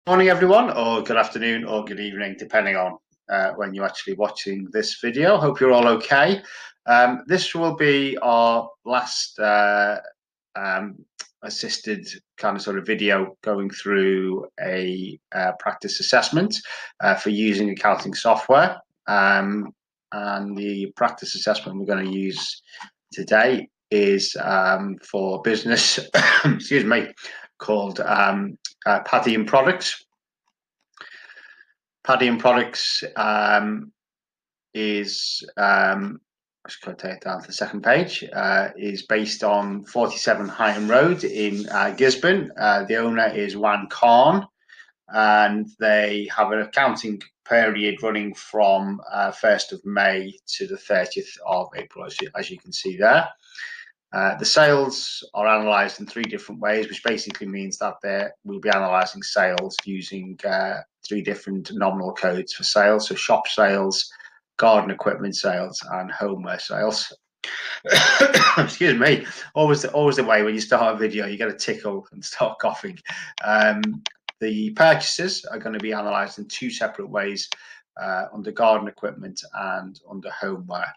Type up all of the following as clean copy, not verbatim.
Morning, everyone, or good afternoon, or good evening, depending on when you're actually watching this video. Hope you're all okay. This will be our last assisted kind of sort of video going through a practice assessment for using accounting software. And the practice assessment we're going to use today is for business, excuse me, called Padiham Products. Padiham Products is, just going to take it down to the second page, is based on 47 Higham Road in Gisborne. The owner is Wan Khan, and they have an accounting period running from 1st of May to the 30th of April, as you can see there. The sales are analysed in 3 different ways, which basically means that we'll be analysing sales using 3 different nominal codes for sales. So shop sales, garden equipment sales, and homeware sales. Excuse me. Always the way when you start a video, you get a tickle and start coughing. The purchases are going to be analysed in 2 separate ways, under garden equipment and under homeware.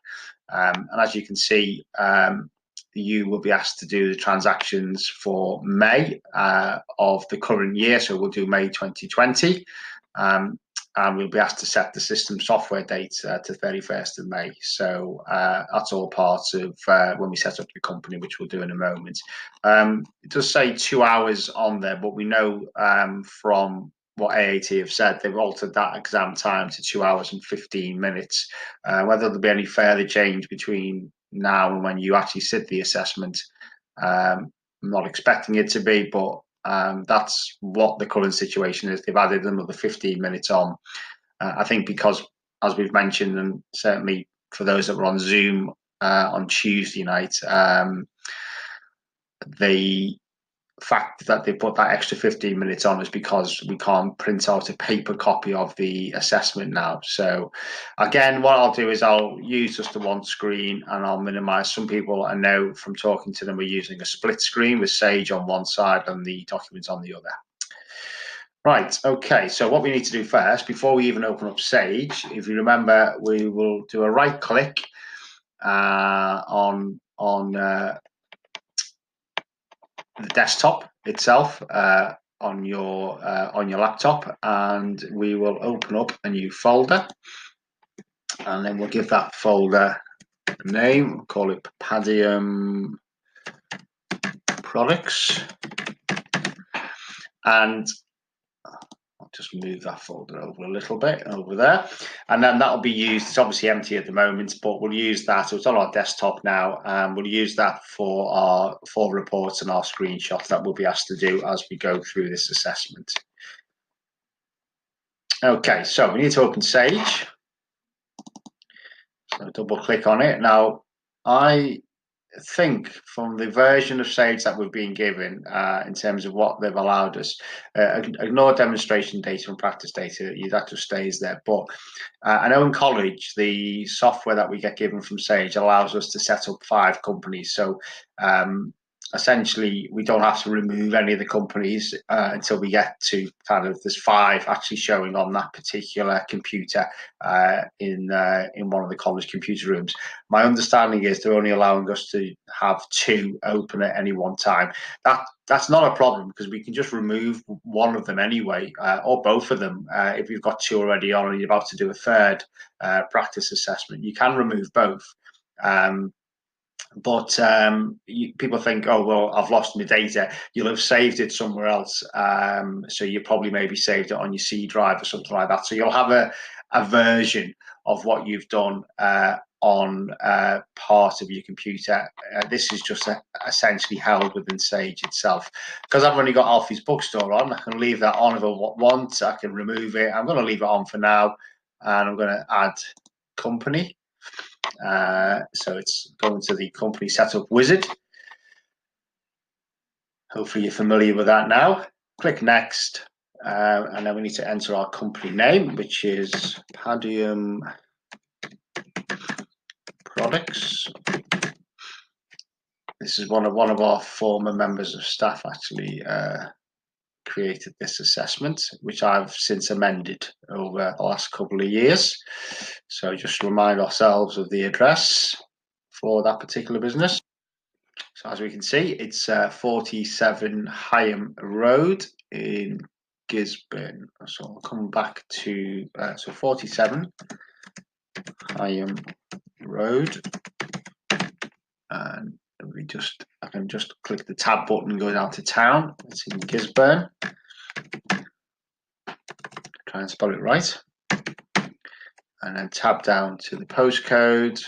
And as you can see, you will be asked to do the transactions for May of the current year. So we'll do May 2020. And we'll be asked to set the system software date to 31st of May. So that's all part of when we set up the company, which we'll do in a moment. It does say 2 hours on there, but we know from what AAT have said, they've altered that exam time to 2 hours and 15 minutes. Whether there'll be any further change between now and when you actually sit the assessment, I'm not expecting it to be, but that's what the current situation is. They've added another 15 minutes on. I think because, as we've mentioned, and certainly for those that were on Zoom on Tuesday night, the fact that they put that extra 15 minutes on is because we can't print out a paper copy of the assessment now. So again, what I'll do is I'll use just the one screen and I'll minimize. Some people I know from talking to them are using a split screen with Sage on one side and the documents on the other. Right, okay, so what we need to do first, before we even open up Sage, if you remember, we will do a right click on the desktop itself on your laptop, and we will open up a new folder, and then we'll give that folder a name. We'll call it Padiham Products, and I'll just move that folder over a little bit over there, and then that'll be used. It's obviously empty at the moment, but we'll use that. So it's on our desktop now, and we'll use that for our reports and our screenshots that we'll be asked to do as we go through this assessment. Okay, so we need to open Sage. So double click on it. Now, I think from the version of Sage that we've been given in terms of what they've allowed us, ignore demonstration data and practice data, that just stays there. But I know in college, the software that we get given from Sage allows us to set up 5 companies. So essentially, we don't have to remove any of the companies until we get to kind of there's 5 actually showing on that particular computer in one of the college computer rooms. My understanding is they're only allowing us to have 2 open at any one time. That's not a problem because we can just remove one of them anyway, or both of them. If you've got 2 already on and you're about to do a third practice assessment, you can remove both. But people think, oh, well, I've lost my data. You'll have saved it somewhere else. So you probably maybe saved it on your C drive or something like that. So you'll have a version of what you've done on part of your computer. This is just essentially held within Sage itself. Because I've only got Alfie's Bookstore on, I can leave that on if I want. I can remove it. I'm going to leave it on for now. And I'm going to add company. So it's going to the company setup wizard. Hopefully you're familiar with that now. Click next, and then we need to enter our company name, which is Padiham Products. This is one of our former members of staff actually created this assessment, which I've since amended over the last couple of years. So just remind ourselves of the address for that particular business. So as we can see, it's 47 Higham Road in Gisborne. So I'll come back to 47 Higham Road, and I can just click the tab button and go down to town. It's in Gisborne. Try and spell it right, and then tab down to the postcode,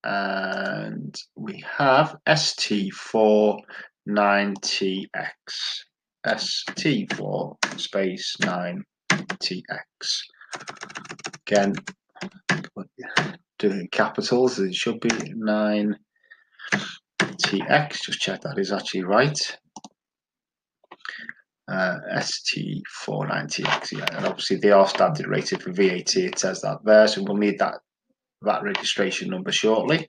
and we have ST4 9TX. ST4 space 9TX. Again, doing capitals, it should be 9TX. Just check that is actually right. ST4 9TX, yeah, and obviously they are standard rated for VAT. It says that there, so we'll need that registration number shortly.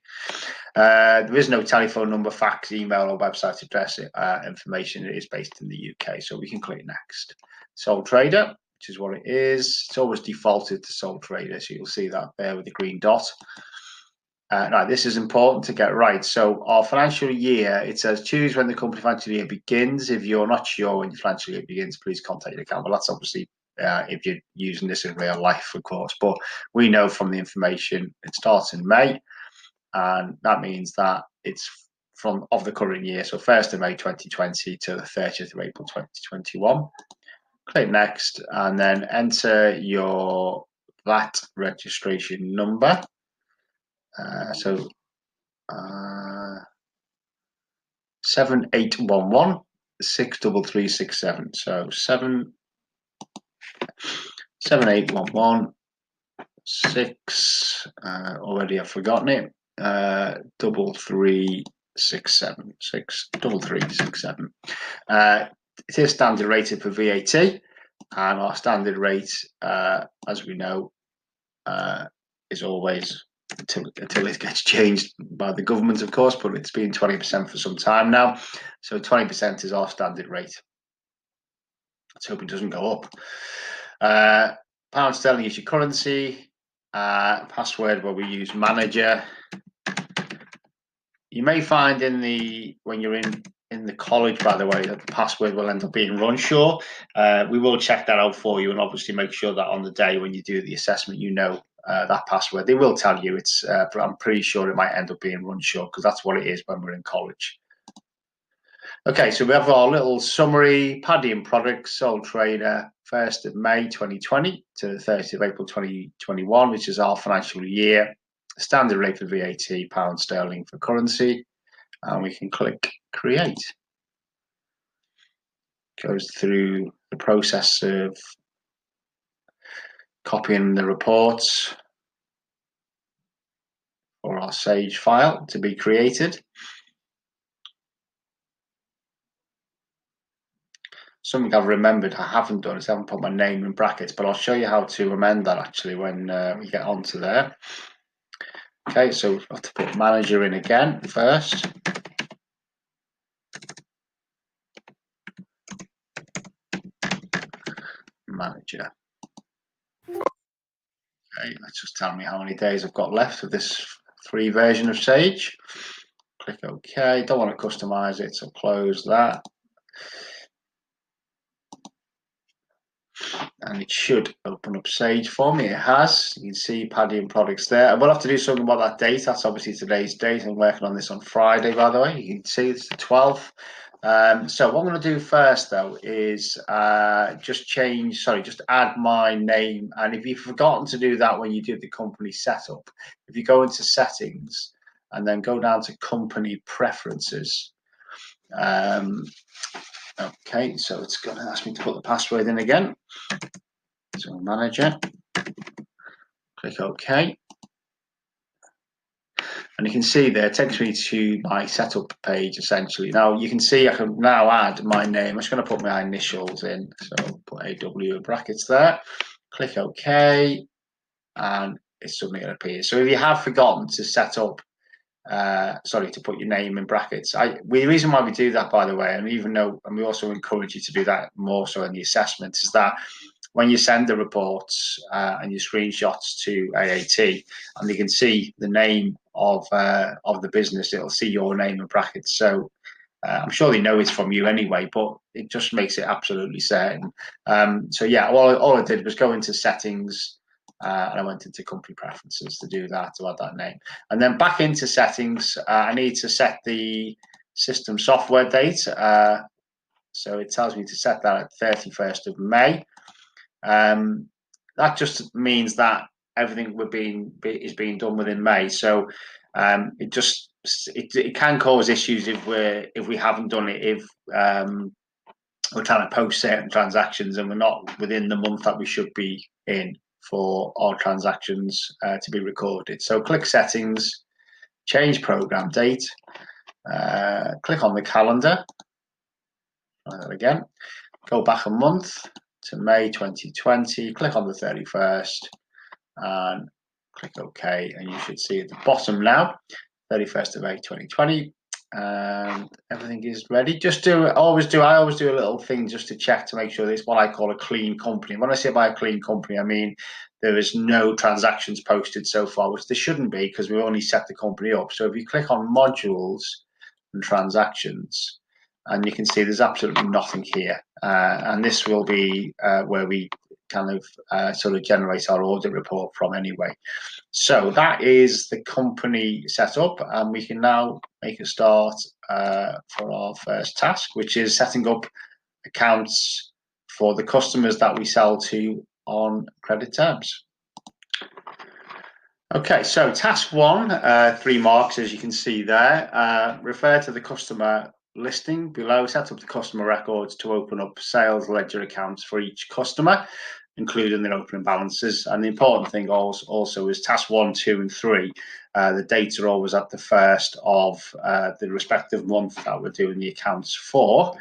There is no telephone number, fax, email, or website address information. It is based in the UK, so we can click next. Sole trader, which is what it is. It's always defaulted to sole trader, so you'll see that there with the green dot. Now, this is important to get right. So our financial year, it says choose when the company financial year begins. If you're not sure when your financial year begins, please contact your account. Well, that's obviously if you're using this in real life, of course. But we know from the information it starts in May, and that means that it's of the current year. So 1st of May 2020 to the 30th of April 2021. Click next, and then enter your VAT registration number. 7811 63367. So 7811 6. Already I've forgotten it. 3367. 63367. It is standard rated for VAT, and our standard rate, as we know, is always until it gets changed by the government, of course, but it's been 20% for some time now. So 20% is our standard rate. Let's hope it doesn't go up. Pound sterling is your currency. Password, where we use manager. You may find when you're in the college, by the way, that the password will end up being Runshaw. We will check that out for you, and obviously make sure that on the day when you do the assessment, you know that password. They will tell you it's, but I'm pretty sure it might end up being Runshaw, because that's what it is when we're in college. Okay, so we have our little summary. Padiham Products, sole trader, 1st of May 2020 to the 30th of April 2021, which is our financial year. Standard rate for VAT, pound sterling for currency, and we can click create. Goes through the process of copying the reports for our Sage file to be created. Something I've remembered I haven't done is I haven't put my name in brackets, but I'll show you how to amend that actually when we get onto there. Okay, so we've got to put manager in again first. Manager. Okay, let's just tell me how many days I've got left of this free version of Sage. Click OK. Don't want to customize it, so close that. And it should open up Sage for me. It has. You can see Padiham Products there. I will have to do something about that date. That's obviously today's date. I'm working on this on Friday, by the way. You can see it's the 12th. So what I'm going to do first, though, is just add my name. And if you've forgotten to do that when you do the company setup, if you go into settings and then go down to company preferences. Okay, so it's going to ask me to put the password in again. So manager, click OK. And you can see there, it takes me to my setup page essentially. Now you can see I can now add my name. I'm just going to put my initials in. So put AW in brackets there. Click OK. And it suddenly appears. So if you have forgotten to set up sorry, to put your name in brackets. The reason why we do that, by the way, and we also encourage you to do that more so in the assessment, is that when you send the reports and your screenshots to AAT, and you can see the name of the business, it'll see your name in brackets. So I'm sure they know it's from you anyway, but it just makes it absolutely certain. So yeah, all I did was go into settings, and I went into company preferences to do that, to add that name. And then back into settings, I need to set the system software date. So it tells me to set that at 31st of May. That just means that everything is being done within May. So it can cause issues if we haven't done it, if we're trying to post certain transactions and we're not within the month that we should be in for our transactions to be recorded. So click settings, change program date, click on the calendar, try that again, go back a month to May 2020, click on the 31st and click OK, and you should see at the bottom now 31st of May 2020, and everything is ready. I always do a little thing just to check to make sure it's what I call a clean company. When I say by a clean company, I mean there is no transactions posted so far, which there shouldn't be because we only set the company up. So if you click on modules and transactions, and you can see there's absolutely nothing here, and this will be where we kind of sort of generate our audit report from anyway. So that is the company set up, and we can now make a start for our first task, which is setting up accounts for the customers that we sell to on credit terms. Okay, so task 1, 3 marks, as you can see there. Refer to the customer listing below, set up the customer records to open up sales ledger accounts for each customer, including their opening balances. And the important thing also is task 1, 2, and 3. The dates are always at the first of the respective month that we're doing the accounts for.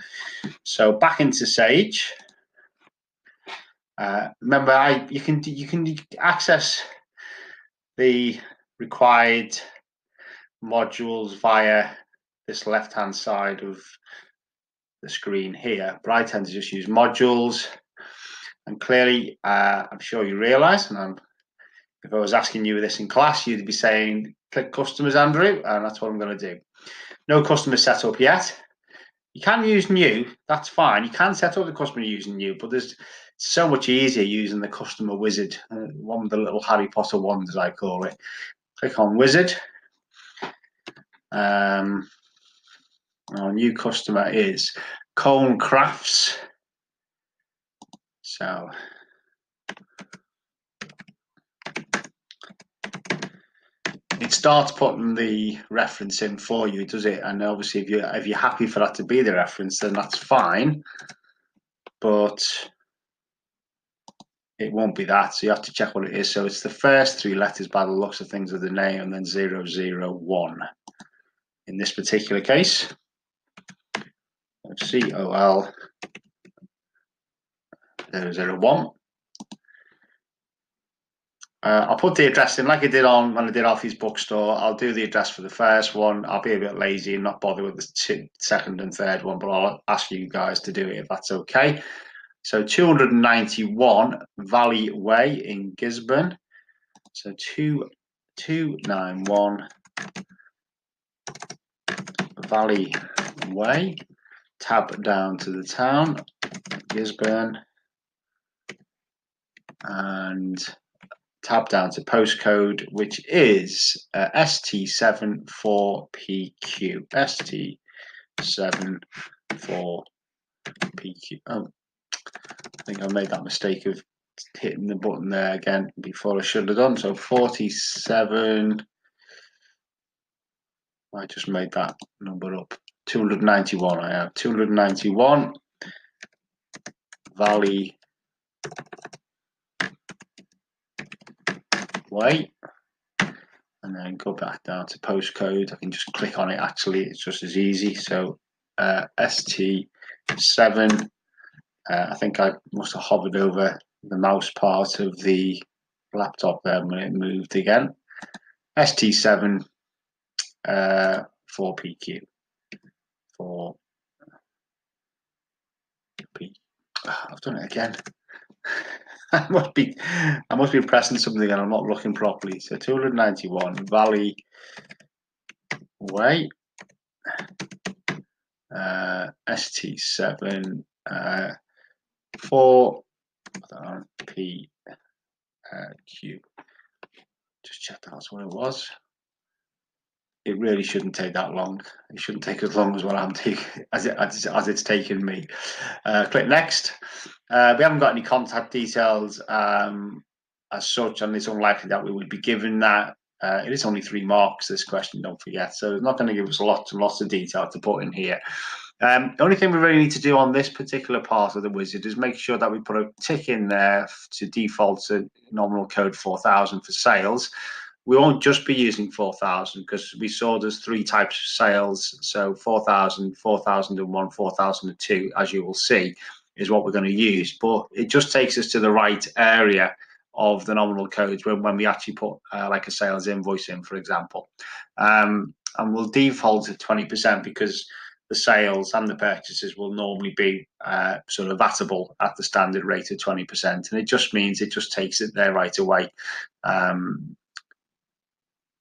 So back into Sage. Remember, you can access the required modules via this left-hand side of the screen here, but I tend to just use modules. And clearly, I'm sure you realise, and if I was asking you this in class, you'd be saying, click customers, Andrew, and that's what I'm going to do. No customer set up yet. You can use new, that's fine. You can set up the customer using new, but there's so much easier using the customer wizard, one of the little Harry Potter ones, as I call it. Click on wizard. Our new customer is Cone Crafts. So it starts putting the reference in for you, does it? And obviously, if you're happy for that to be the reference, then that's fine. But it won't be that, so you have to check what it is. So it's the first 3 letters by the looks of things of the name, and then 001. In this particular case, COL 001. I'll put the address in like I did when I did Alfie's bookstore. I'll do the address for the first one. I'll be a bit lazy and not bother with the second and third one, but I'll ask you guys to do it if that's okay. So 291 Valley Way in Gisborne. So 2291 Valley Way. Tab down to the town, Gisborne, and tab down to postcode, which is ST74PQ. ST74PQ. Oh, I think I made that mistake of hitting the button there again before I should have done. So 47. I just made that number up. 291. I have 291 Valley Way, and then go back down to postcode. I can just click on it. Actually, it's just as easy. So ST7. I think I must have hovered over the mouse part of the laptop there when it moved again. ST7 for PQ. For P. I've done it again. I must be pressing something and I'm not looking properly. So 291 Valley Way, ST7 4 PQ. Just check that's what it was. It really shouldn't take that long. It shouldn't take as long as what I'm taking as it's taken me. Click next. We haven't got any contact details as such, and it's unlikely that we would be given that. It is only 3 marks, this question, don't forget, so it's not going to give us lots and lots of detail to put in here. The only thing we really need to do on this particular part of the wizard is make sure that we put a tick in there to default to nominal code 4000 for sales. We won't just be using 4000 because we saw there's 3 types of sales. So 4000, 4001, 4002, as you will see, is what we're going to use. But it just takes us to the right area of the nominal codes when we actually put like a sales invoice in, for example. And we'll default to 20% because the sales and the purchases will normally be sort of VATable at the standard rate of 20%. And it just means it just takes it there right away.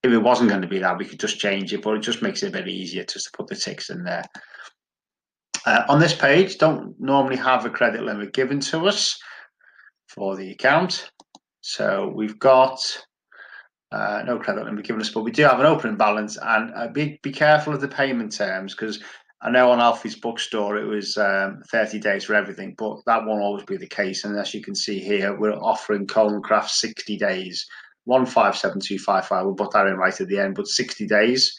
If it wasn't going to be that, we could just change it, but it just makes it a bit easier just to put the ticks in there. On this page, don't normally have a credit limit given to us for the account. So we've got no credit limit given us, but we do have an opening balance, and be careful of the payment terms, because I know on Alfie's bookstore it was 30 days for everything, but that won't always be the case. And as you can see here, we're offering Colin Craft 60 days. 157255. We'll put that in right at the end, but 60 days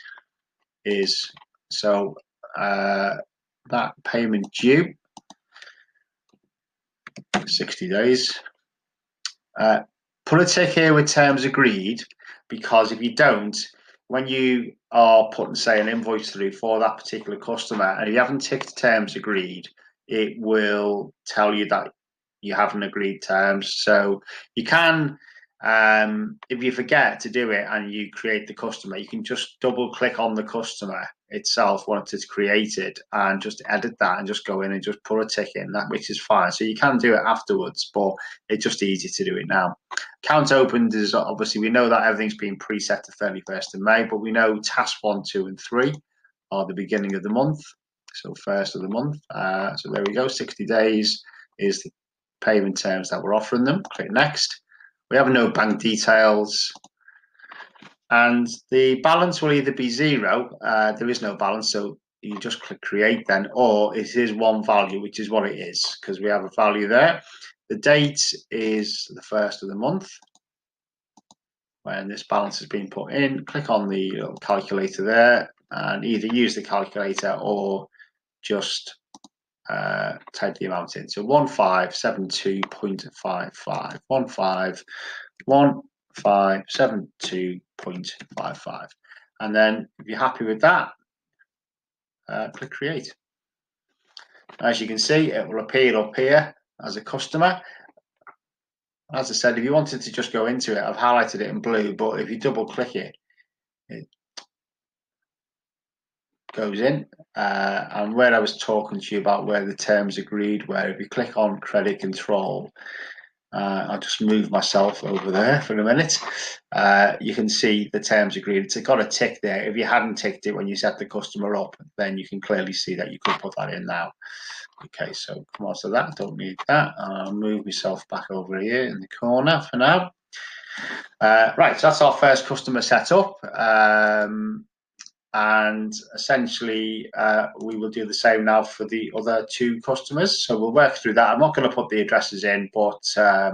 is so that payment due 60 days. Put a tick here with terms agreed, because if you don't, when you are putting, say, an invoice through for that particular customer and you haven't ticked terms agreed, it will tell you that you haven't agreed terms. So you can, if you forget to do it and you create the customer, you can just double click on the customer itself once it's created and just edit that and just go in and just put a tick in that, which is fine. So you can do it afterwards, but it's just easy to do it now. Account opened is obviously, we know that everything's been preset to 31st of May, but we know task 1, 2, and 3 are the beginning of the month. So 1st of the month. So there we go. 60 days is the payment terms that we're offering them. Click next. We have no bank details, and the balance will either be 0. There is no balance, so you just click create then, or it is one value, which is what it is, because we have a value there. The date is the 1st of the month when this balance has been put in. Click on the little calculator there and either use the calculator or just type the amount in. So 1572.55, 1572.55, and then if you're happy with that, click create. As you can see, it will appear up here as a customer. As I said, if you wanted to just go into it, I've highlighted it in blue, but if you double click it, it goes in. And where I was talking to you about where the terms agreed, where if you click on credit control, I'll just move myself over there for a minute. You can see the terms agreed. It's got a tick there. If you hadn't ticked it when you set the customer up, then you can clearly see that you could put that in now. Okay, so come on to that. Don't need that. I'll move myself back over here in the corner for now. Right, so that's our first customer set up. And essentially we will do the same now for the other 2 customers. So we'll work through that. I'm not going to put the addresses in, but I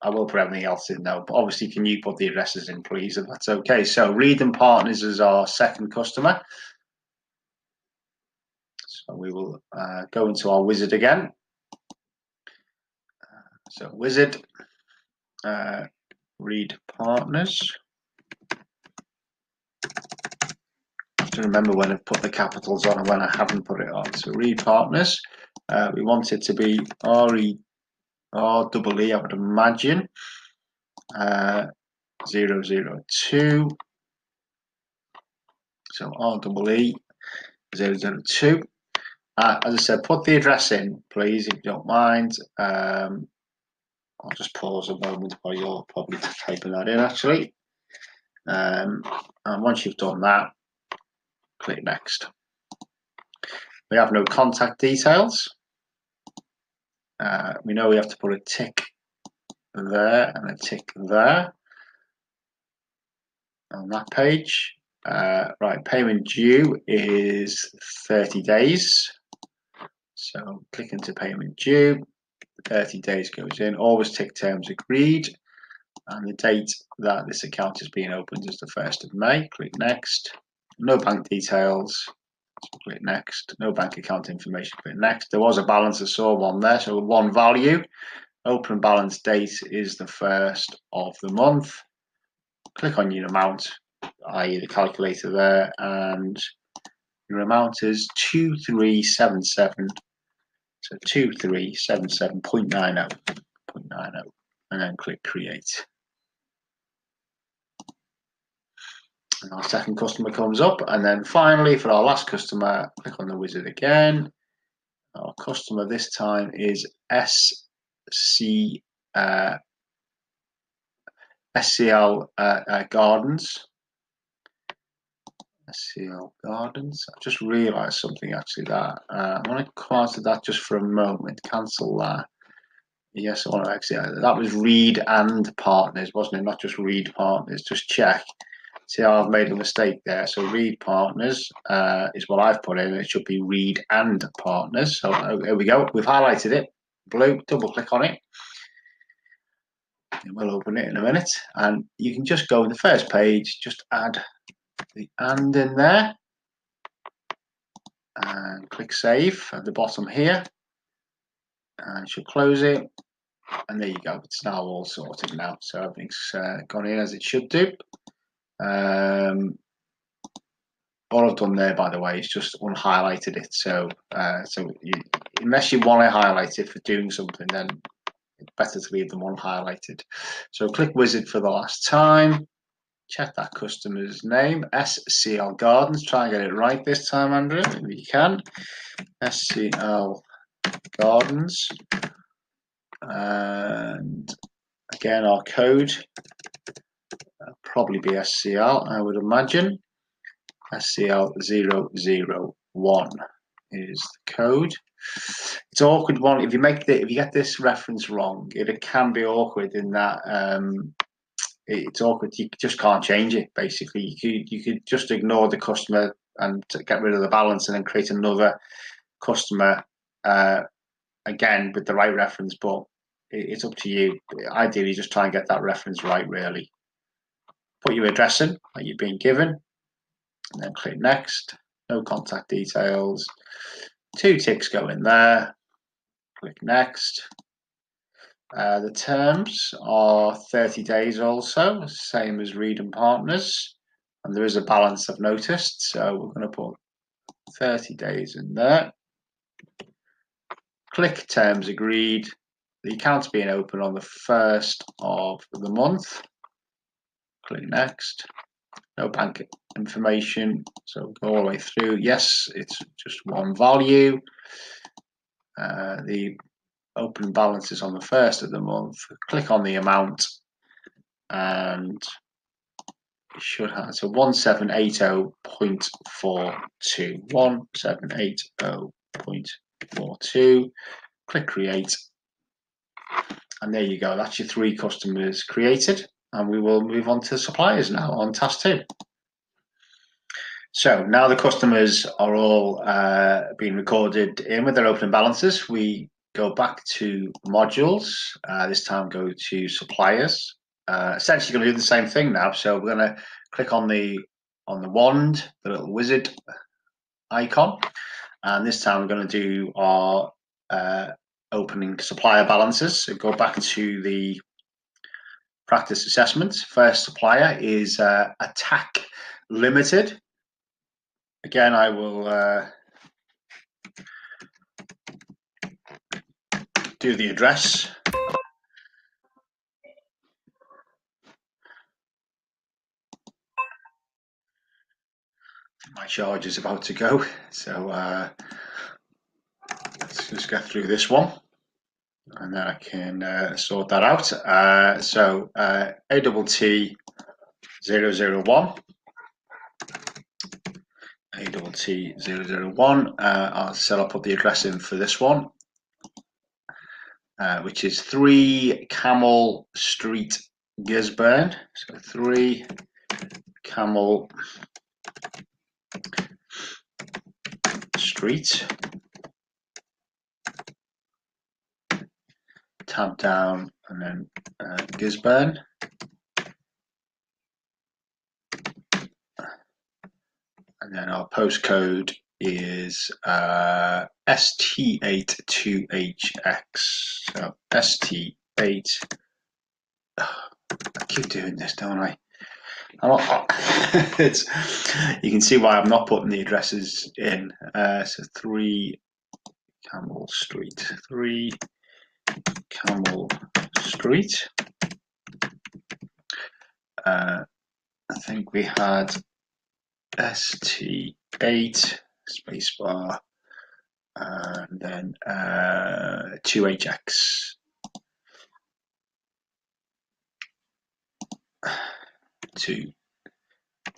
will put everything else in now. But obviously, can you put the addresses in, please, if that's okay? So Reed and Partners is our second customer. So we will go into our wizard again. So wizard, Reed Partners. To remember when I've put the capitals on and when I haven't put it on. So Reed Partners, we want it to be REE, I would imagine, 002 So REE002. As I said, put the address in, please, if you don't mind. I'll just pause a moment while you're probably typing that in, actually. And once you've done that, click Next. We have no contact details. We know we have to put a tick there and a tick there on that page. Right, payment due is 30 days. So click into payment due, 30 days goes in, always tick terms agreed, and the date that this account is being opened is the 1st of May. Click Next. No bank details. Click Next. No bank account information. Click Next. There was a balance, I saw one there, so one value. Open balance date is the 1st of the month. Click on your amount, i.e. the calculator there, and your amount is 2377. So 2377.90, and then click Create. And our second customer comes up, and then finally for our last customer, click on the wizard again. Our customer this time is SCL Gardens. SCL Gardens. I just realised something actually that I want to come out of that just for a moment. Cancel that. Yes, I want to exit. That was Reed and Partners, wasn't it? Not just Reed Partners. Just check. See how I've made a mistake there. So Reed Partners is what I've put in. It should be Reed and Partners. So here we go. We've highlighted it. Blue. Double click on it. We'll open it in a minute. And you can just go in the first page. Just add the and in there. And click Save at the bottom here. And she'll close it. And there you go. It's now all sorted now. So everything's gone in as it should do. All I've done there, by the way, is just unhighlighted it. So, unless you want to highlight it for doing something, then it's better to leave them unhighlighted. So click Wizard for the last time. Check that customer's name, SCL Gardens. Try and get it right this time, Andrew, if you can. SCL Gardens. And again, our code probably be SCL, I would imagine. SCL001 is the code. It's an awkward one. If you get this reference wrong, it can be awkward in that it's awkward. You just can't change it. Basically, you could just ignore the customer and get rid of the balance, and then create another customer again with the right reference. But it's up to you. Ideally, just try and get that reference right. Really, put your address in that you've been given. And then click Next. No contact details. 2 ticks go in there. Click Next. The terms are 30 days also, same as Reed and Partners. And there is a balance I've noticed, so we're going to put 30 days in there. Click Terms Agreed. The account's being open on the 1st of the month. Click Next. No bank information, so go all the way through. Yes, it's just one value. The open balance is on the 1st of the month. Click on the amount, and it should have so 1780.42. 1780.42. Click Create, and there you go. That's your 3 customers created. And we will move on to suppliers now on task 2. So now the customers are all being recorded in with their opening balances. We go back to modules. This time go to suppliers. Essentially going to do the same thing now. So we're going to click on the wand, the little wizard icon. And this time we're going to do our opening supplier balances. So go back to the practice assessments. First supplier is Attack Limited. Again, I will do the address. My charge is about to go, so let's just get through this one, and then I can sort that out. So ATT 001. ATT 001. I'll put the address in for this one, which is 3 Camel Street, Gisborne. So 3 Camel Street. Tab down and then Gisborne. And then our postcode is ST82HX. So ST8. I keep doing this, don't I? It's, you can see why I'm not putting the addresses in. So 3 Camel Street. 3 Camel Street. I think we had ST8 spacebar and then 2HX.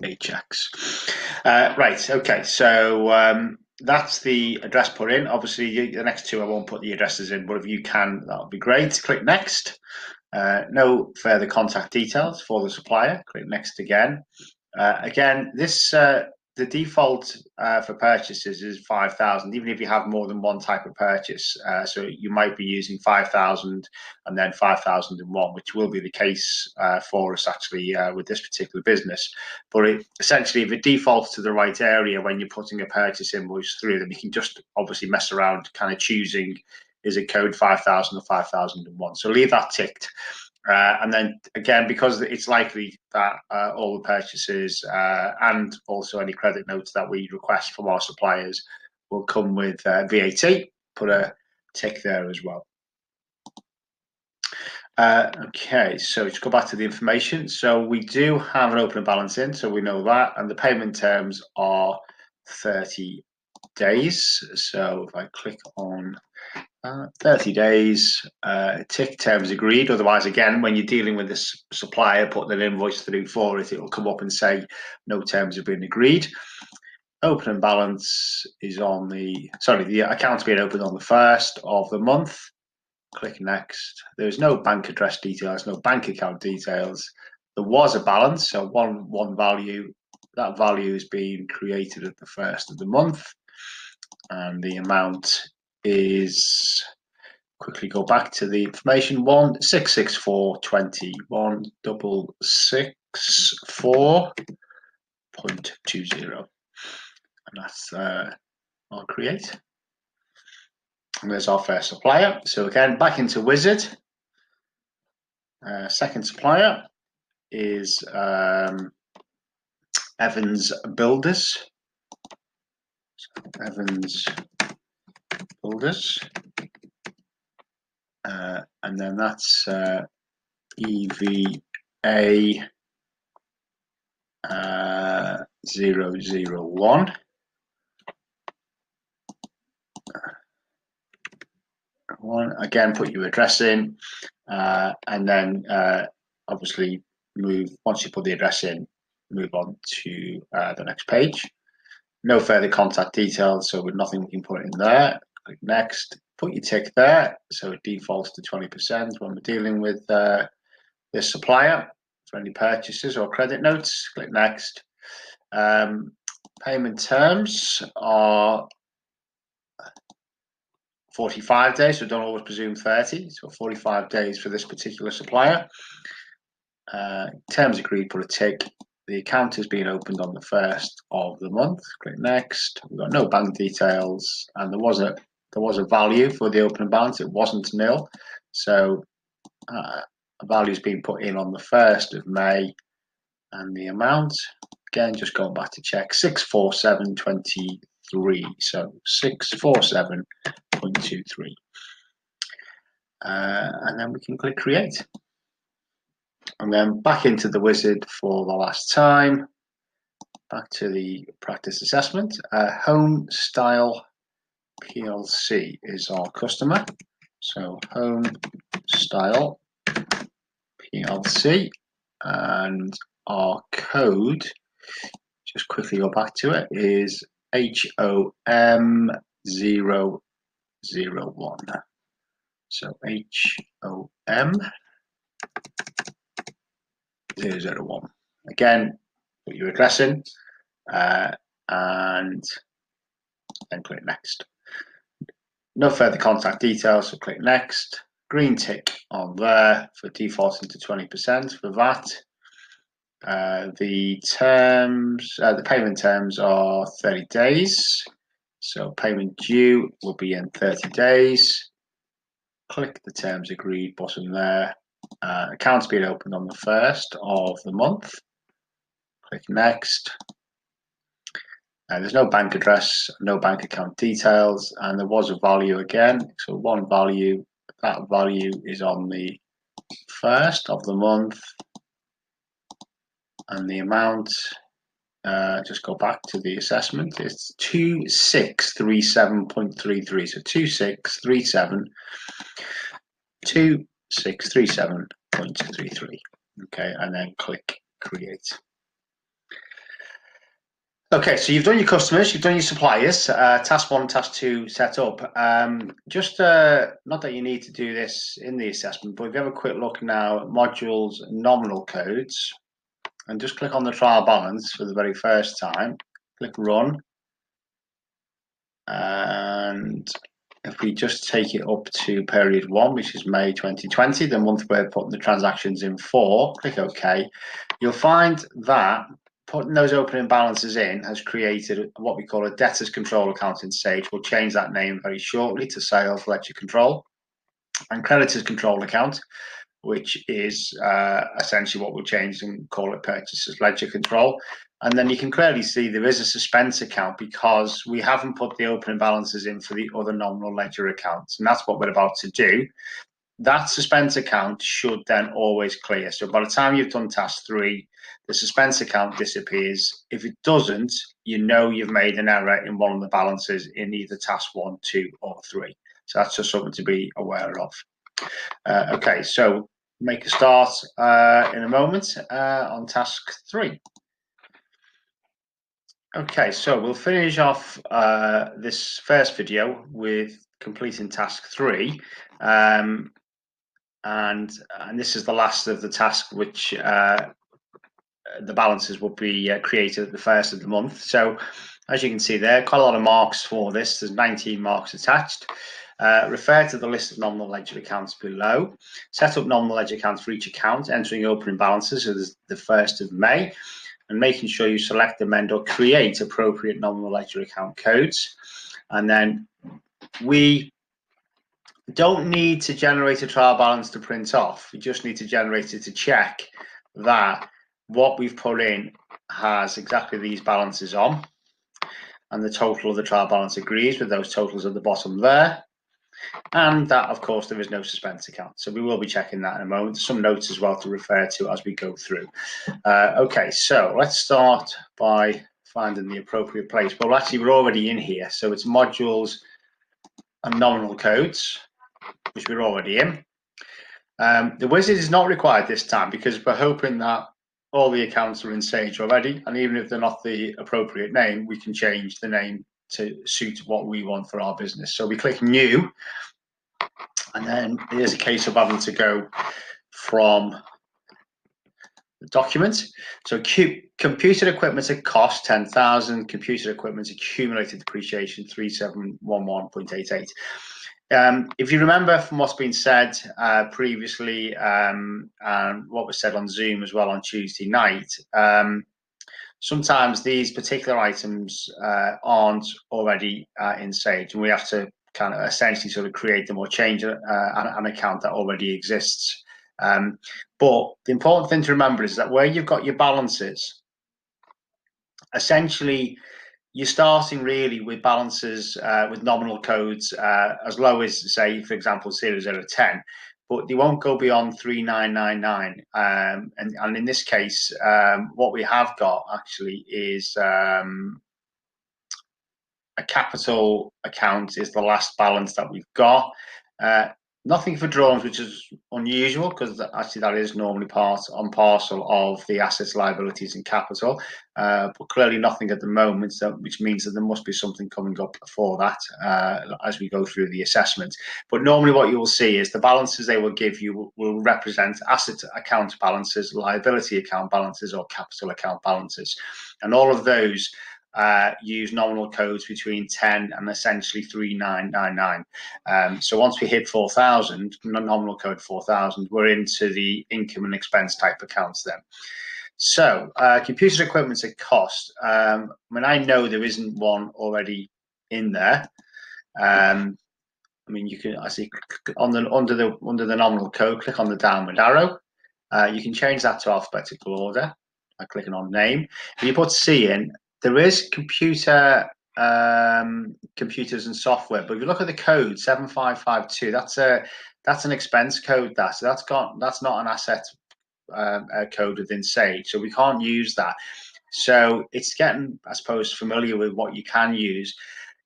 2HX. Right, okay, so that's the address put in. Obviously, the next two I won't put the addresses in, but if you can, that would be great. Click next. No further contact details for the supplier. Click next again. Again, this the default for purchases is 5,000, even if you have more than one type of purchase. So you might be using 5,000 and then 5,001, which will be the case for us actually with this particular business. But essentially, if it defaults to the right area when you're putting a purchase invoice through, then you can just obviously mess around kind of choosing, is it code 5,000 or 5,001? So leave that ticked. And then again, because it's likely that all the purchases and also any credit notes that we request from our suppliers will come with VAT, put a tick there as well. Okay, so let's go back to the information. So we do have an opening balance in, so we know that, and the payment terms are 30 days. So if I click on 30 days, tick terms agreed. Otherwise, again, when you're dealing with this supplier, putting an invoice through for it, it will come up and say no terms have been agreed. Opening balance is on the account's being opened on the 1st of the month. Click next. There's no bank address details, no bank account details. There was a balance, so one value. That value is being created at the 1st of the month, and the amount is, quickly go back to the information, 1664.20, 1664.20, and that's our create. And there's our first supplier. So again, back into Wizard. Second supplier is Evans Builders. Evans Builders. And then that's EVA 001. Again, put your address in, and then obviously once you put the address in, move on to the next page. No further contact details, so with nothing we can put in there. Click next, put your tick there, so it defaults to 20% when we're dealing with this supplier for any purchases or credit notes. Click next. Payment terms are 45 days, so don't always presume 30. So 45 days for this particular supplier. Terms agreed, put a tick. The account has been opened on the 1st of the month. Click next. We've got no bank details, and there was a value for the opening balance. It wasn't nil, so a value has been put in on the 1st of May, and the amount, again, just going back to check, 647.23. So 647.23, and then we can click create. And then back into the wizard for the last time. back to the practice assessment. Home Style PLC is our customer. So Home Style PLC, and our code, just quickly go back to it, is HOM001. So HOM001. Again, put your address in and then click next. No further contact details, so click next. Green tick on there for defaulting to 20% for VAT. The payment terms are 30 days. So payment due will be in 30 days. Click the terms agreed button there. Account's being opened on the 1st of the month. Click next. There's no bank address, no bank account details, and there was a value again. So one value, that value is on the 1st of the month, and the amount, just go back to the assessment, it's 2637.33. So 2637.33. Okay, and then click create. Okay, so you've done your customers, you've done your suppliers, task 1, task 2 set up. Just not that you need to do this in the assessment, but if you have a quick look now at modules nominal codes, and just click on the trial balance for the very first time, click run, and if we just take it up to period 1, which is May 2020, the month we're putting the transactions in for, click OK, you'll find that putting those opening balances in has created what we call a debtors control account in Sage. We'll change that name very shortly to sales ledger control, and creditors control account, which is essentially what we'll change and call it purchasers ledger control. And then you can clearly see there is a suspense account because we haven't put the opening balances in for the other nominal ledger accounts, and that's what we're about to do. That suspense account should then always clear. So by the time you've done task 3, the suspense account disappears. If it doesn't, you know you've made an error in one of the balances in either task 1, 2, or 3. So that's just something to be aware of. Okay, so make a start in a moment on task 3. Okay, so we'll finish off this first video with completing task 3. And this is the last of the task, which the balances will be created at the 1st of the month. So as you can see there, quite a lot of marks for this. There's 19 marks attached. Refer to the list of nominal ledger accounts below. Set up nominal ledger accounts for each account, entering opening balances as the 1st of May, and making sure you select, amend, or create appropriate nominal ledger account codes. And then we don't need to generate a trial balance to print off. We just need to generate it to check that what we've put in has exactly these balances on, and the total of the trial balance agrees with those totals at the bottom there, and that, of course, there is no suspense account. So we will be checking that in a moment. Some notes as well to refer to as we go through. Okay, so let's start by finding the appropriate place. Well, actually, we're already in here. So it's modules and nominal codes, which we're already in. The wizard is not required this time because we're hoping that all the accounts are in Sage already, and even if they're not the appropriate name, we can change the name to suit what we want for our business. So we click new, and then here's a case of having to go from the document. So computer equipment at cost 10,000, computer equipment accumulated depreciation 3711.88. If you remember from what's been said previously and what was said on Zoom as well on Tuesday night, sometimes these particular items aren't already in Sage, and we have to kind of essentially sort of create them or change an account that already exists. But the important thing to remember is that where you've got your balances, essentially you're starting really with balances with nominal codes as low as, say, for example, 0010. but they won't go beyond 3999. And in this case, what we have got actually is a capital account is the last balance that we've got. Nothing for drawings, which is unusual because actually that is normally part and parcel of the assets, liabilities, and capital. But clearly nothing at the moment, which means that there must be something coming up for that as we go through the assessment. But normally what you will see is the balances they will give you will represent asset account balances, liability account balances, or capital account balances. And all of those use nominal codes between 10 and essentially 3999. So once we hit 4,000, nominal code 4,000, we're into the income and expense type accounts then. So computer equipment's a cost. I mean, I know there isn't one already in there. I mean, you can, I see under the nominal code, click on the downward arrow. You can change that to alphabetical order by clicking on name. If you put C in, there is computers and software, but if you look at the code 7552, that's an expense code. So that's not an asset code within Sage, so we can't use that. So it's getting, I suppose, familiar with what you can use.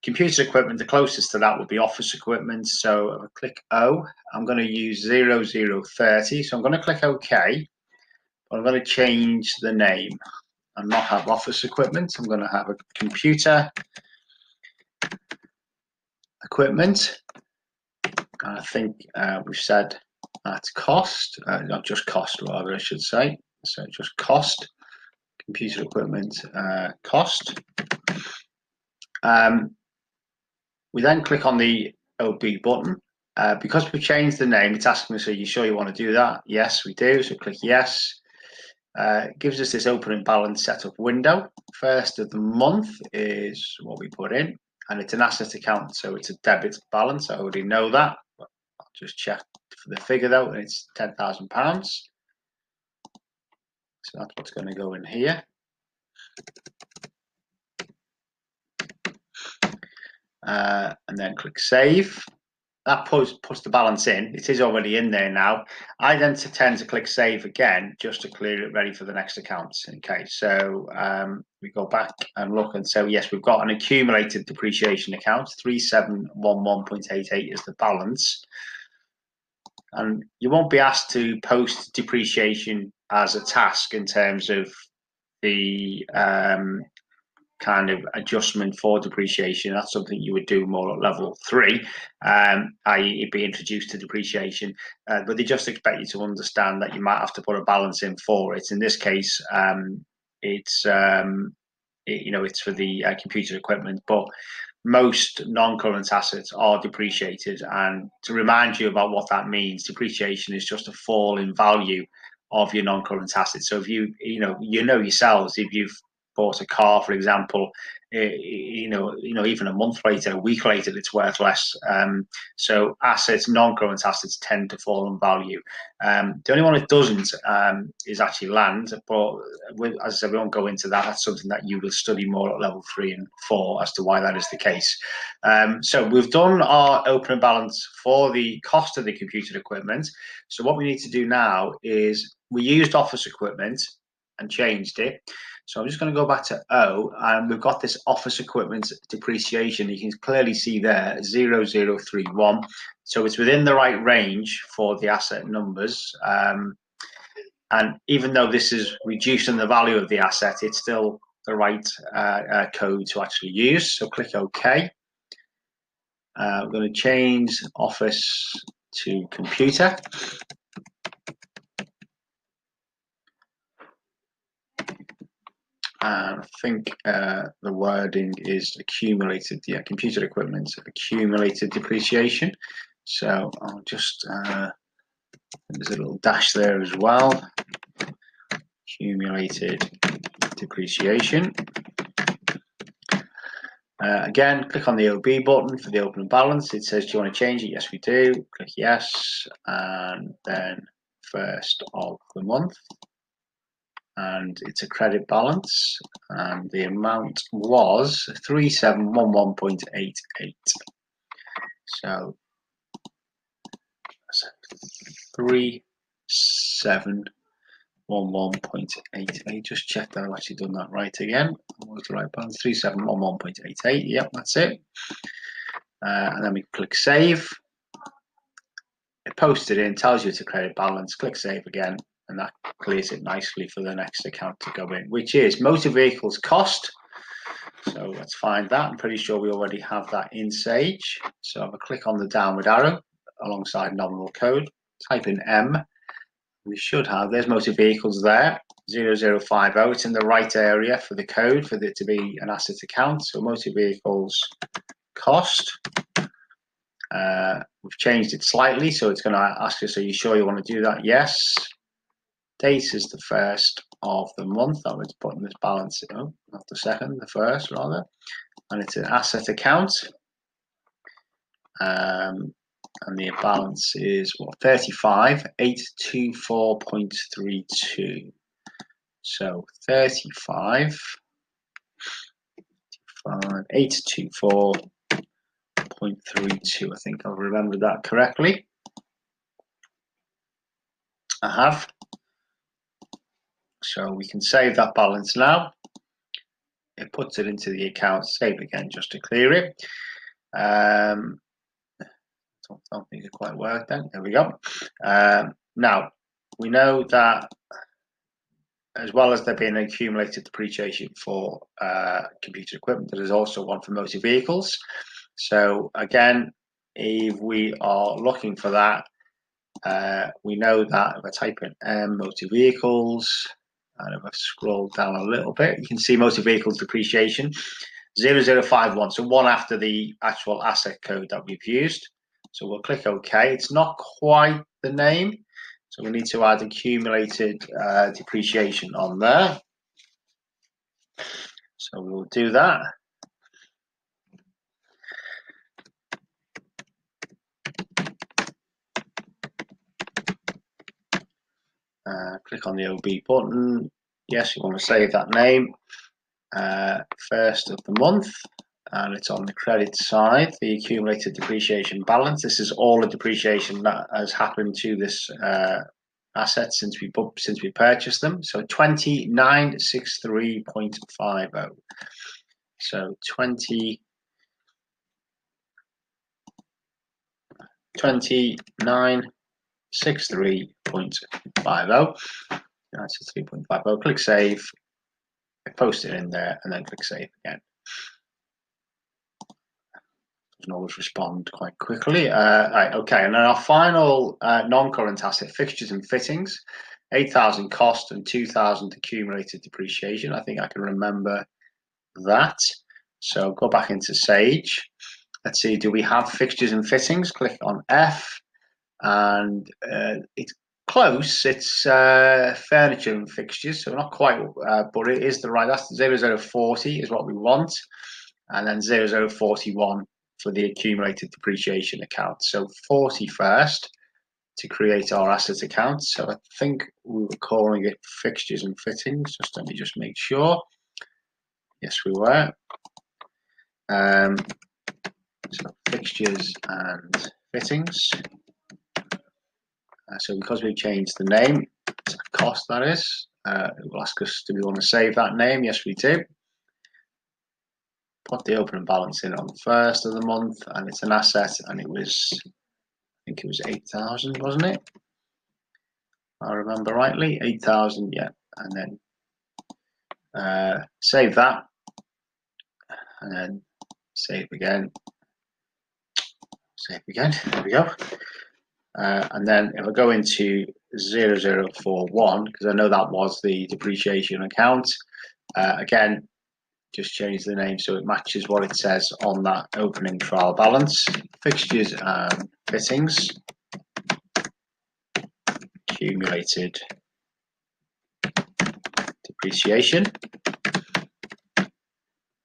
Computer equipment, the closest to that would be office equipment. So I'll click O. I'm going to use 0030. So I'm going to click OK. But I'm going to change the name and not have office equipment. I'm going to have a computer equipment. And I think we've said that's cost, not just cost, rather, I should say. So just cost, computer equipment cost. We then click on the OB button. Because we changed the name, it's asking us, are you sure you want to do that? Yes, we do. So click yes. It gives us this opening balance setup window. First of the month is what we put in, and it's an asset account, so it's a debit balance. I already know that, but I'll just check for the figure though, and it's £10,000. So that's what's going to go in here. And then click save. That puts the balance in. It is already in there now. I then tend to click save again just to clear it ready for the next account. Okay, so we go back and look and say, yes, we've got an accumulated depreciation account. 3711.88 is the balance. And you won't be asked to post depreciation as a task in terms of the kind of adjustment for depreciation. That's something you would do more at level 3, i.e. be introduced to depreciation, but they just expect you to understand that you might have to put a balance in for it. In this case, it's it's for the computer equipment, but most non-current assets are depreciated. And to remind you about what that means, depreciation is just a fall in value of your non-current assets. So if you yourselves, if you've bought a car, for example, even a month later, a week later, it's worth less. So assets, non-current assets, tend to fall in value. The only one it doesn't is actually land, but as I said, we won't go into that. That's something that you will study more at level 3 and 4 as to why that is the case. So we've done our opening balance for the cost of the computer equipment. So what we need to do now is we used office equipment and changed it. So I'm just going to go back to O, and we've got this office equipment depreciation. You can clearly see there 0031. So it's within the right range for the asset numbers. And even though this is reducing the value of the asset, it's still the right code to actually use. So click OK. We're going to change office to computer. I think the wording is accumulated, computer equipment, accumulated depreciation. So I'll just, there's a little dash there as well, accumulated depreciation. Again, click on the OB button for the opening balance. It says, do you want to change it? Yes, we do. Click yes, and then first of the month. And it's a credit balance, and the amount was 3711.88. So 3711.88. Just check that I've actually done that right again. What was the right balance? 3711.88. Yep, that's it. And then we click save. It posted in, tells you it's a credit balance. Click save again, and that clears it nicely for the next account to go in, which is motor vehicles cost. So let's find that. I'm pretty sure we already have that in Sage. So if I click on the downward arrow alongside nominal code, type in M. We should have, there's motor vehicles there, 0050. It's in the right area for the code for it to be an asset account. So motor vehicles cost. We've changed it slightly, so it's going to ask us, are you sure you want to do that? Yes. Date is the 1st of the month. I was putting this balance, oh, not the 2nd, the 1st rather. And it's an asset account. And the balance is what, 35,824.32. So 35,824.32. I think I've remembered that correctly. I have. So we can save that balance now. It puts it into the account. Save again just to clear it. Don't think it quite worked then. There we go. Now we know that as well as there being accumulated depreciation for computer equipment, there is also one for motor vehicles. So again, if we are looking for that, we know that if I type in M motor vehicles, and if I scroll down a little bit, you can see motor vehicles depreciation 0051. So one after the actual asset code that we've used. So we'll click OK. It's not quite the name, so we need to add accumulated depreciation on there. So we'll do that. Click on the OB button. Yes, you want to save that name. 1st of the month, and it's on the credit side, the accumulated depreciation balance. This is all the depreciation that has happened to this asset since we purchased them. So 2963.50. So 2963.50. That's a 3.50. Click save. Post it in there and then click save again. Doesn't always respond quite quickly. Right, okay, and then our final non-current asset, fixtures and fittings, 8,000 cost and 2,000 accumulated depreciation. I think I can remember that. So go back into Sage. Let's see, do we have fixtures and fittings? Click on F, and it's close. It's furniture and fixtures, so not quite, but it is the right. That's 0040 is what we want, and then 0041 for the accumulated depreciation account. So 41st to create our asset account. So I think we were calling it fixtures and fittings. Just let me just make sure. Yes, we were. So fixtures and fittings. So because we've changed the name, it's a cost that is. It will ask us, do we want to save that name? Yes, we do. Put the opening balance in on the 1st of the month, and it's an asset, and it was, I think it was 8,000, wasn't it? If I remember rightly, 8,000, yeah. And then save that, and then save again. Save again. There we go. And then if I go into 0041, because I know that was the depreciation account, again, just change the name so it matches what it says on that opening trial balance. Fixtures and fittings, accumulated depreciation,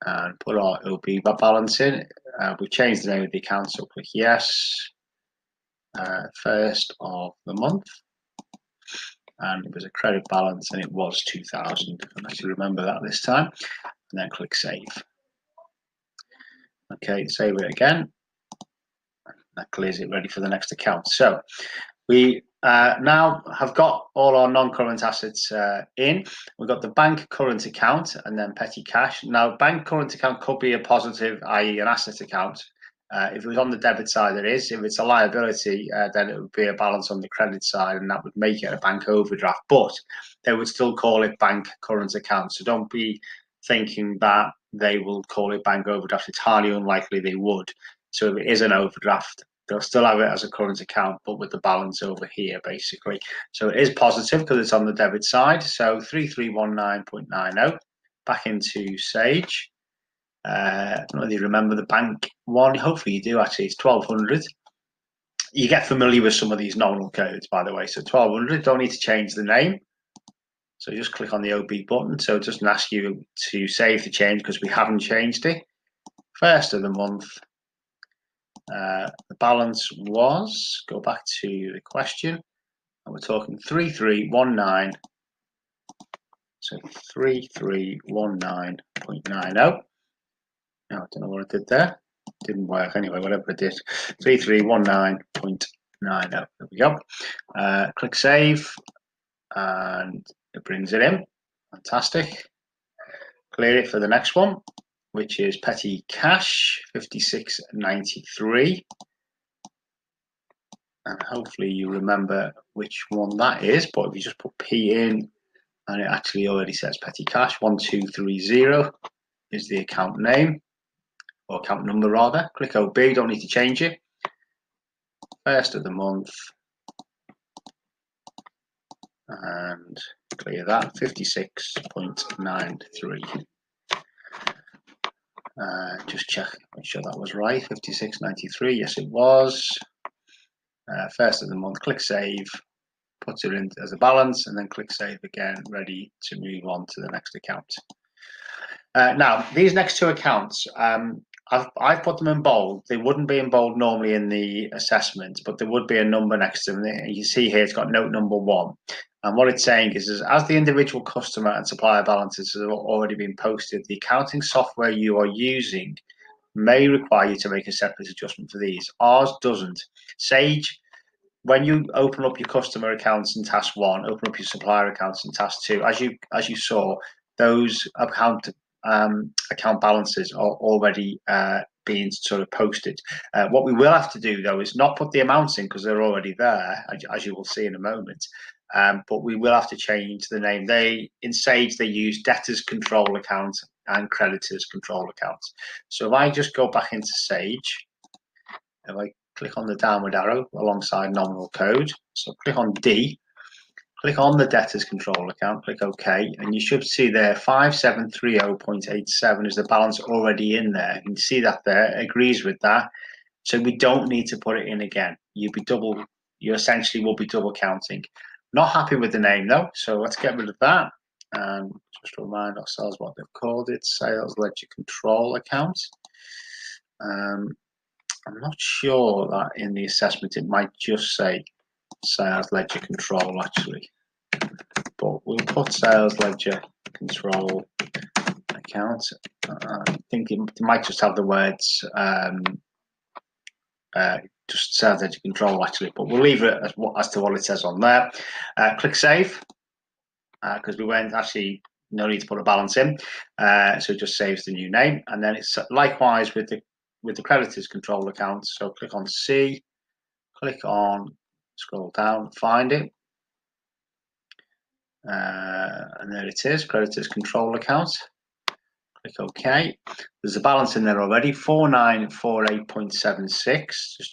and put our OB balance in. We've changed the name of the account, so click yes. 1st of the month, and it was a credit balance, and it was 2,000. I actually remember that this time, and then click save. Okay, save it again. That clears it, ready for the next account. So We now have got all our non-current assets in. We've got the bank current account and then petty cash. Now, bank current account could be a positive, i.e. an asset account. If it was on the debit side, it is. If it's a liability, then it would be a balance on the credit side, and that would make it a bank overdraft. But they would still call it bank current account. So don't be thinking that they will call it bank overdraft. It's highly unlikely they would. So if it is an overdraft, they'll still have it as a current account, but with the balance over here, basically. So it is positive because it's on the debit side. So 3319.90 back into Sage. I don't know if you remember the bank one. Hopefully you do, actually. It's 1200. You get familiar with some of these nominal codes, by the way. So 1200, don't need to change the name. So just click on the OB button. So it doesn't ask you to save the change because we haven't changed it. First of the month. The balance was, go back to the question, and we're talking 3319. So 3319.90. Now, I don't know what I did there. Didn't work anyway, whatever it did. 3319.90. There we go. Click save, and it brings it in. Fantastic. Clear it for the next one, which is petty cash 56.93. And hopefully you remember which one that is. But if you just put P in, and it actually already says petty cash 1230 is the account name, or account number rather. Click OB, don't need to change it. First of the month, and clear that 56.93. Just check, make sure that was right. 56.93, yes it was. First of the month, click save, puts it in as a balance, and then click save again, ready to move on to the next account. Now, these next two accounts, I've put them in bold. They wouldn't be in bold normally in the assessment, but there would be a number next to them. And you see here, it's got note number 1. And what it's saying is as the individual customer and supplier balances have already been posted, the accounting software you are using may require you to make a separate adjustment for these. Ours doesn't. Sage, when you open up your customer accounts in task 1, open up your supplier accounts in task 2, as you saw, those account balances are already being sort of posted. What we will have to do though is not put the amounts in because they're already there, as you will see in a moment. But we will have to change the name. In Sage they use debtors control account and creditors control account. So if I just go back into Sage, if I click on the downward arrow alongside nominal code, so click on D, click on the debtors control account, click OK, and you should see there 5730.87 is the balance already in there. You can see that there, agrees with that. So we don't need to put it in again. You essentially will be double counting. Not happy with the name though, so let's get rid of that. And just to remind ourselves what they've called it, sales ledger control account. I'm not sure that in the assessment it might just say sales ledger control actually, but we'll put sales ledger control account. I think it might just have the words just sales ledger control actually, but we'll leave it as to what it says on there. Click save because we went actually no need to put a balance in, so it just saves the new name. And then it's likewise with the creditors control account. So click on C, click on, scroll down, find it, and there it is, creditors control account. Click OK. There's a balance in there already, 4948.76.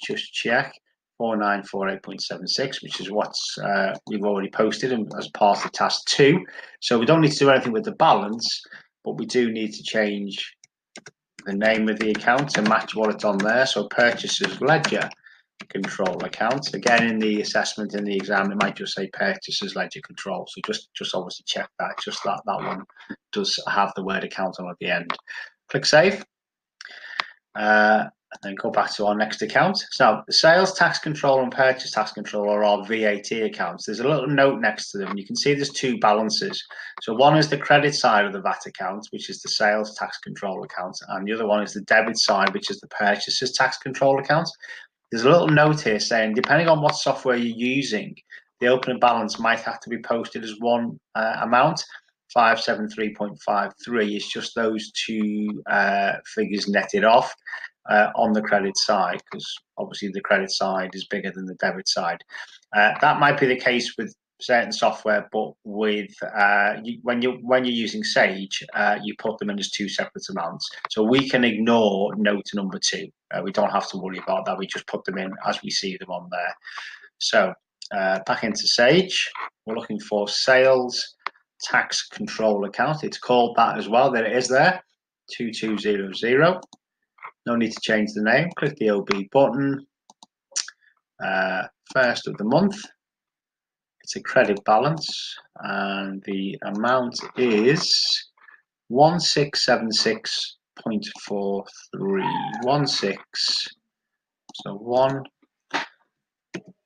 Just check 4948.76, which is what we've already posted as part of task 2. So we don't need to do anything with the balance, but we do need to change the name of the account to match what it's on there. So purchasers ledger control account. Again, in the assessment, in the exam, it might just say purchasers ledger control. So just obviously check that. Just that one does have the word account on at the end. Click save. And then go back to our next account. So the sales tax control and purchase tax control are our VAT accounts. There's a little note next to them. You can see there's 2 balances. So one is the credit side of the VAT account, which is the sales tax control account, and the other one is the debit side, which is the purchasers tax control account. There's a little note here saying, depending on what software you're using, the opening balance might have to be posted as one amount. 573.53 is just those two figures netted off on the credit side, because obviously the credit side is bigger than the debit side. That might be the case with certain software, but with when you're using Sage, you put them in as two separate amounts. So we can ignore note number 2. We don't have to worry about that. We just put them in as we see them on there. So back into Sage, we're looking for sales tax control account. It's called that as well. There it is there, 2200. No need to change the name. Click the OB button. First of the month. It's a credit balance, and the amount is 1676.43. 16, so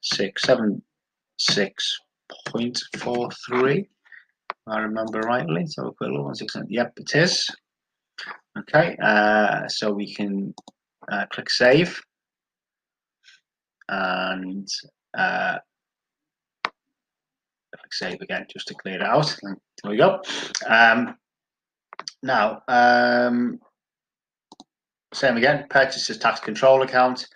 1676.43. If I remember rightly. So quick look, 16. Yep, it is. Okay, so we can click save, and click save again just to clear it out. There we go. Now, same again, purchases tax control account,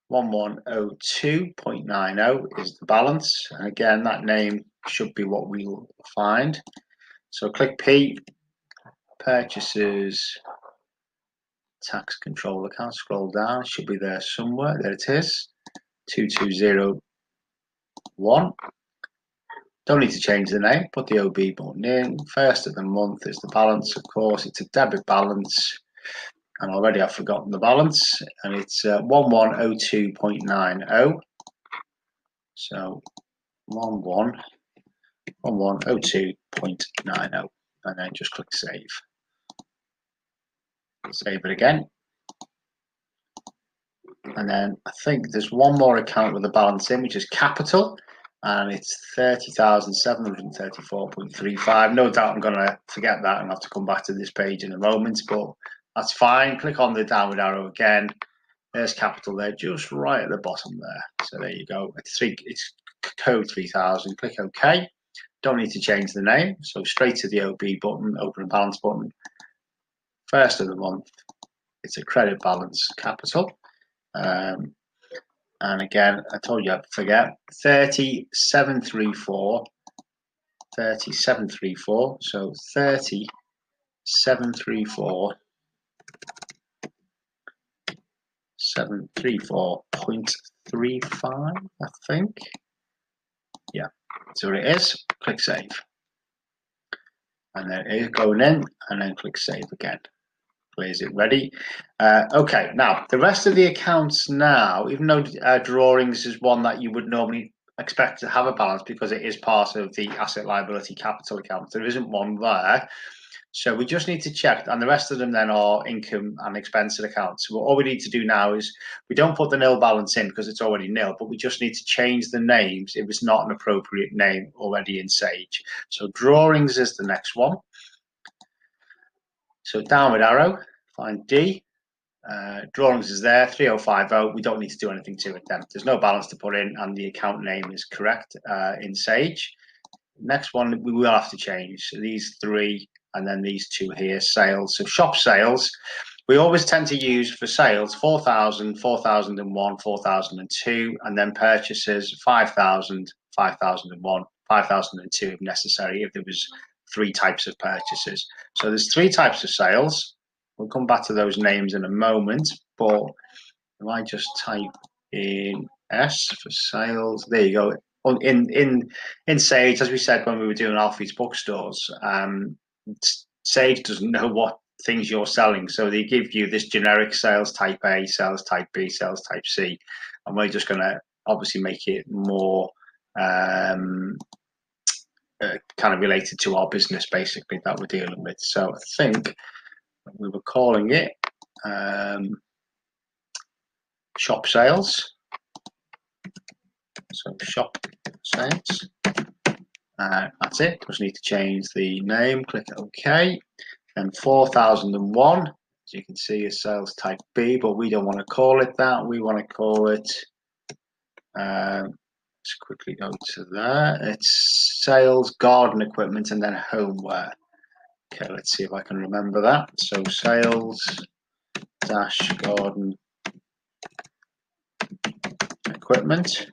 1102.90 is the balance. And again, that name should be what we'll find. So click P, purchases tax control account, scroll down, it should be there somewhere. There it is, 2201. Don't need to change the name, put the OB button in. First of the month is the balance, of course, it's a debit balance. And already I've forgotten the balance, and it's 1102.90. So 1102.90, and then just click save. Save it again. And then I think there's one more account with a balance in, which is capital, and it's 30,734.35. No doubt I'm going to forget that and have to come back to this page in a moment, but that's fine. Click on the downward arrow again. There's capital there, just right at the bottom there. So there you go. It's code 3000. Click OK. Don't need to change the name. So straight to the OB button, open and balance button. First of the month, it's a credit balance, capital. And again, I told you I'd forget. 3734. 3734. So 3734. 734.35, I think. Yeah, so it is. Click save. And then it is going in, and then click save again. Is it ready? Okay, now the rest of the accounts now, even though drawings is one that you would normally expect to have a balance because it is part of the asset liability capital account, there isn't one there. So we just need to check, and the rest of them then are income and expenses accounts. So all we need to do now is we don't put the nil balance in because it's already nil, but we just need to change the names if it's not an appropriate name already in Sage. So drawings is the next one. So downward arrow, find D. Drawings is there, 3050. We don't need to do anything to it then. There's no balance to put in, and the account name is correct in Sage. Next one we will have to change. So these three, and then these two here, sales. So shop sales, we always tend to use for sales 4,000, 4,001, 4,002, and then purchases 5,000, 5,001, 5,002 if necessary, if there was 3 types of purchases. So there's 3 types of sales. We'll come back to those names in a moment, but if I just type in S for sales, there you go. In Sage, as we said when we were doing Alfie's bookstores, Sage doesn't know what things you're selling, so they give you this generic sales type A, sales type B, sales type C, and we're just going to obviously make it more kind of related to our business basically that we're dealing with. So I think we were calling it shop sales. So shop sales. That's it. Just need to change the name. Click OK. Then 4001, as you can see, is sales type B, but we don't want to call it that. We want to call it Let's quickly go to there. It's sales, garden equipment, and then homeware. Okay, let's see if I can remember that. So sales dash garden equipment,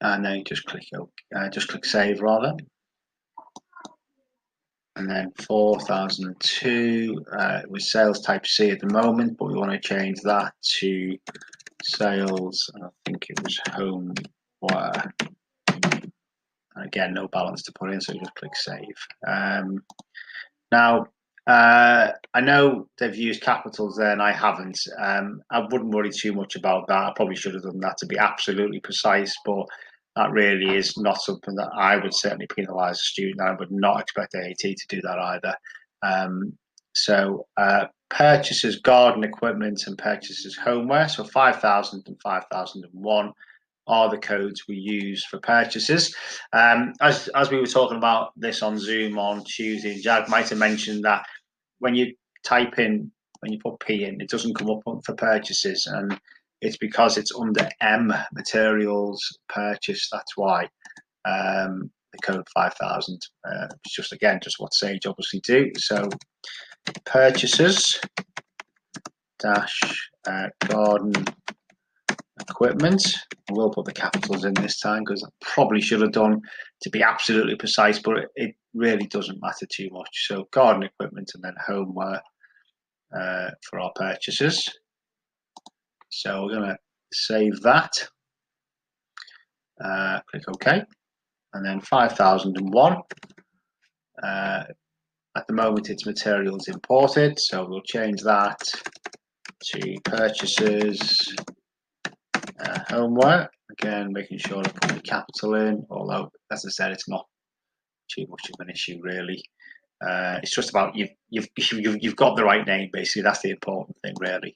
and then just click save rather. And then 4002 was sales type C at the moment, but we want to change that to sales. I think it was homeware. Again, no balance to put in, so just click save. Now, I know they've used capitals there, and I haven't. I wouldn't worry too much about that. I probably should have done that to be absolutely precise, but that really is not something that I would certainly penalise a student. I would not expect AAT to do that either. So purchases garden equipment and purchases homeware, so 5,000 and 5,001 are the codes we use for purchases. As we were talking about this on Zoom on Tuesday, Jack might have mentioned that when you put P in, it doesn't come up for purchases, and it's because it's under M, materials purchase. That's why the code 5,000. It's just what Sage obviously do. So purchases dash garden equipment. We'll put the capitals in this time because I probably should have done to be absolutely precise, but it really doesn't matter too much. So garden equipment and then homeware for our purchases. So we're going to save that. Click OK. And then 5001. At the moment it's materials imported, so we'll change that to purchases homeware. Again, making sure to put the capital in, although as I said, it's not too much of an issue really. It's just about you've got the right name, basically. That's the important thing really.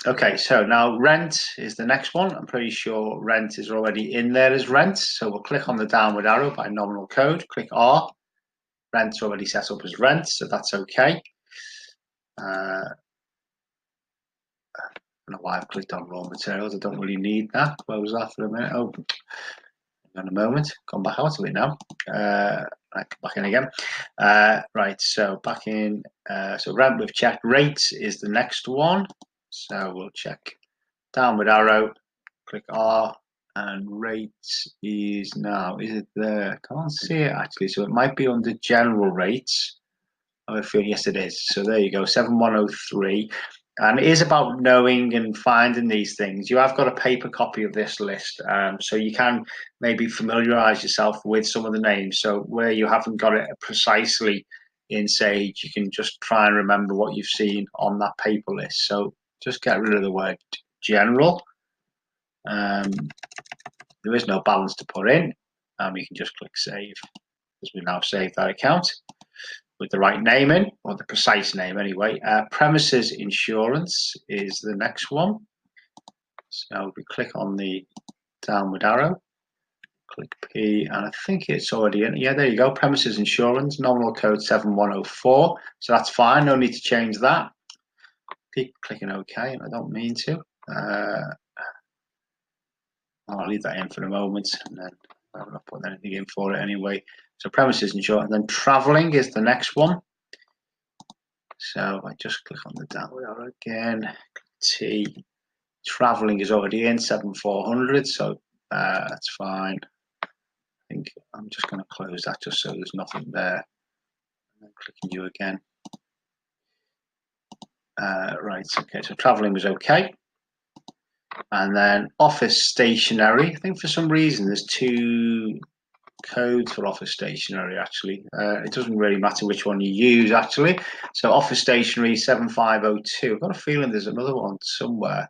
Okay, so now rent is the next one. I'm pretty sure rent is already in there as rent, so we'll click on the downward arrow by nominal code, click R. Rent's already set up as rent, so that's okay. I don't know why I've clicked on raw materials. I don't really need that. Where was that for a minute? Oh, in a moment. Come back out of it now. Right, back in again. Right, so back in. So rent we've checked. Rates is the next one. So we'll check downward arrow, click R, and rates is it there? I can't see it actually. So it might be under general rates. I feel yes it is. So there you go, 7103. And it is about knowing and finding these things. You have got a paper copy of this list, so you can maybe familiarize yourself with some of the names. So where you haven't got it precisely in Sage, you can just try and remember what you've seen on that paper list. So just get rid of the word general. There is no balance to put in, and we can just click save, because we now saved that account with the right name in, or the precise name anyway. Premises insurance is the next one. So we click on the downward arrow, click P, and I think it's already in. Yeah, there you go, premises insurance, nominal code 7104. So that's fine, no need to change that. Keep clicking OK, and I don't mean to. I'll leave that in for a moment, and then I'm not putting anything in for it anyway. So premises insurance, and then travelling is the next one. So I just click on the downward arrow again, T. Travelling is already in 7400, so that's fine. I think I'm just going to close that just so there's nothing there. And then click new again. Right, okay, so travelling was okay. And then office stationery. I think for some reason there's two codes for office stationery actually. It doesn't really matter which one you use actually. So office stationery 7502. I've got a feeling there's another one somewhere.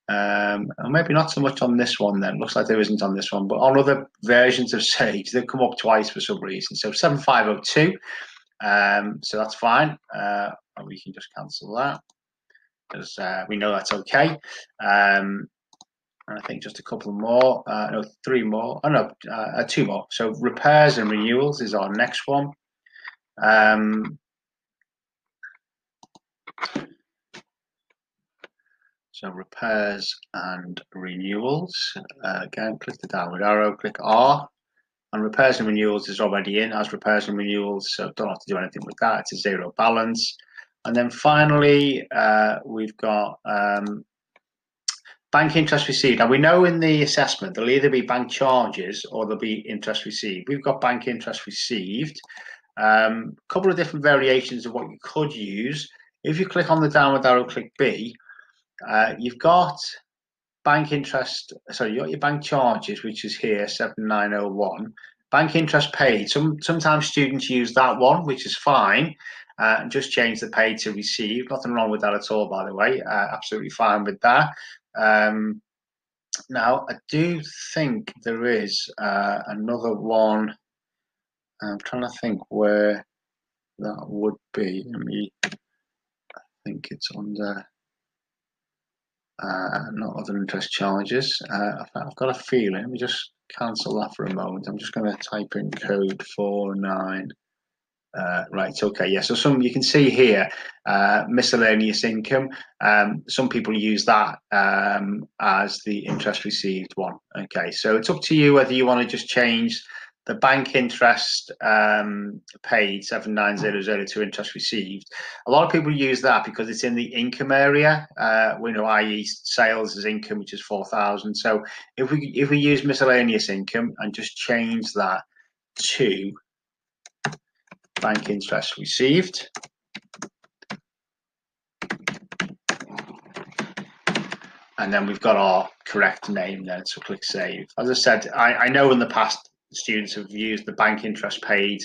And maybe not so much on this one then. Looks like there isn't on this one, but on other versions of Sage, they've come up twice for some reason. So 7502. So that's fine. And we can just cancel that, because we know that's okay. And I think just a couple more, no, three more, oh no, two more. So repairs and renewals is our next one. So repairs and renewals. Again, click the downward arrow, click R. And repairs and renewals is already in as repairs and renewals, so don't have to do anything with that. It's a zero balance. And then finally, we've got bank interest received. Now we know in the assessment there'll either be bank charges or there'll be interest received. We've got bank interest received. A couple of different variations of what you could use. If you click on the downward arrow, click B, you've got bank interest, sorry, you got your bank charges, which is here, 7901. Bank interest paid. Sometimes students use that one, which is fine, and just change the paid to receive. Nothing wrong with that at all, by the way. Absolutely fine with that. Now, I do think there is another one. I'm trying to think where that would be. I think it's under not other interest charges. I've got a feeling. Let me just cancel that for a moment. I'm just going to type in code 49. Right, okay, yeah, so you can see here, miscellaneous income. Some people use that as the interest received one. Okay, so it's up to you whether you want to just change the bank interest paid 7900 to interest received. A lot of people use that because it's in the income area, i.e. sales is income, which is 4,000. So if we use miscellaneous income and just change that to bank interest received, and then we've got our correct name then, so click save. As I said, I know in the past students have used the bank interest paid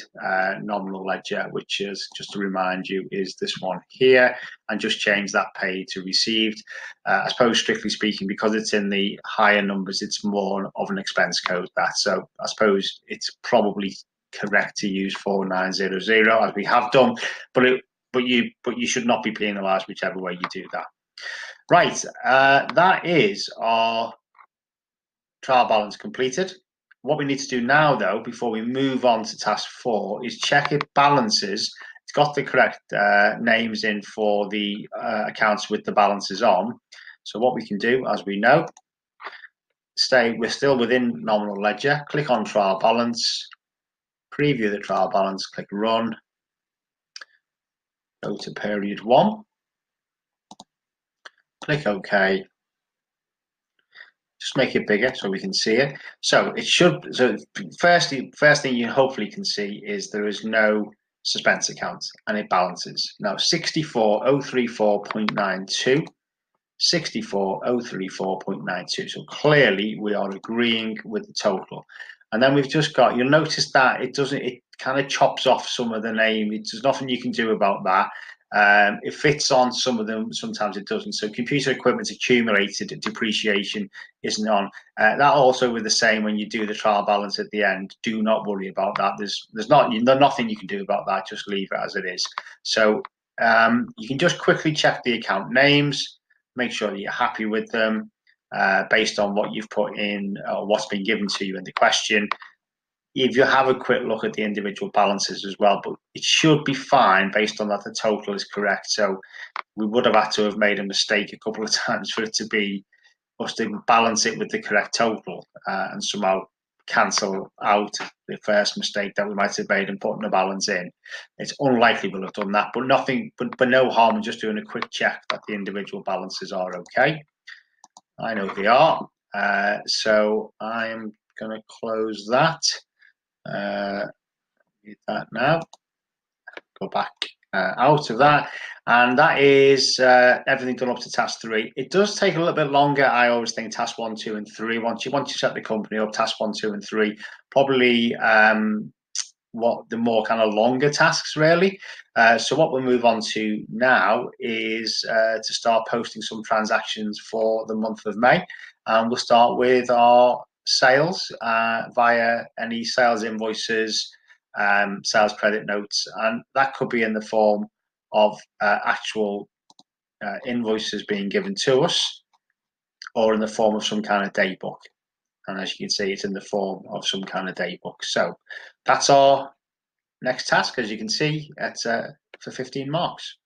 nominal ledger, which is, just to remind you, is this one here, and just change that paid to received. I suppose strictly speaking, because it's in the higher numbers, it's more of an expense code, that, so I suppose it's probably correct to use 4900 as we have done, but you should not be penalised whichever way you do that. Right, that is our trial balance completed. What we need to do now, though, before we move on to task 4, is check if balances, it's got the correct names in for the accounts with the balances on. So what we can do, as we know, we're still within nominal ledger, click on trial balance, preview the trial balance, click run, go to period 1, click OK. Just make it bigger so we can see it. So it should. So first thing you hopefully can see is there is no suspense account and it balances now 64034.92, 64034.92. So clearly we are agreeing with the total. And then we've just got. You'll notice that it doesn't. It kind of chops off some of the name. There's nothing you can do about that. It fits on some of them, sometimes it doesn't. So computer equipment accumulated depreciation isn't on. That also with the same when you do the trial balance at the end. Do not worry about that. There's nothing you can do about that. Just leave it as it is. So you can just quickly check the account names, make sure that you're happy with them based on what you've put in or what's been given to you in the question. If you have a quick look at the individual balances as well, but it should be fine based on that the total is correct. So we would have had to have made a mistake a couple of times for it to be us to balance it with the correct total and somehow cancel out the first mistake that we might have made in putting the balance in. It's unlikely we'll have done that, but no harm in just doing a quick check that the individual balances are okay. I know they are. So I'm going to close that. That now, go back out of that, and that is everything done up to task 3. It does take a little bit longer. I always think task 1, 2, and 3. Once you set the company up, task 1, 2, and 3 probably what the more kind of longer tasks really. So what we'll move on to now is to start posting some transactions for the month of May, and we'll start with our sales via any sales invoices, sales credit notes, and that could be in the form of actual invoices being given to us or in the form of some kind of day book. And as you can see, it's in the form of some kind of day book. So that's our next task, as you can see, for 15 marks.